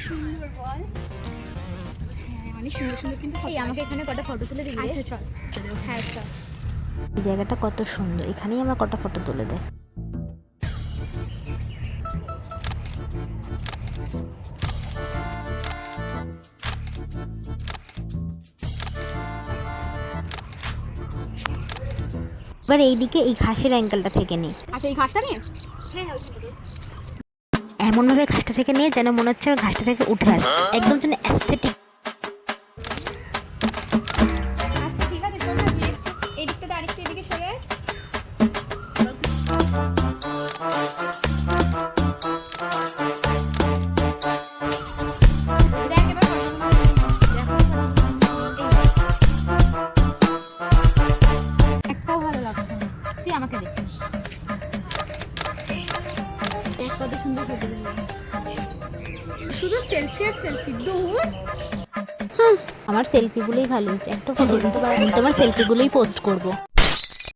সুন্দর বল। হ্যাঁ অনেক সুন্দর সুন্দর কিন্তু আমাকে এখানে কটা ফটো তুলে দিবি। আচ্ছা চল। হ্যাঁ চল। এই জায়গাটা কত সুন্দর, এখানেই আমরা কটা ফটো তুলে দেয়। এবার এইদিকে এই ঘাসের অ্যাঙ্গেলটা থেকে নিই। আচ্ছা এই ঘাসটা নিয়ে এমন ভাবে ঘাসটা থেকে নিয়ে যেন মনে হচ্ছে ঘাসটা থেকে উঠে আসছে, একদম যেন অ্যাস্থেটিক। আচ্ছা ঠিক আছে শোন না এই দিকটা আরেকটু এদিকে সরে আয়। দেখ এবার একটাও ভালো লাগছে না, তুই আমাকে দেখ কত সুন্দর ফটো দিলি। শুধু সেলফি আর সেলফি দূর। আমার সেলফিগুলোই ভালো হয়েছে, একটা ফটো তুলতে পারো, আমি তোমার সেলফিগুলোই পোস্ট করবো।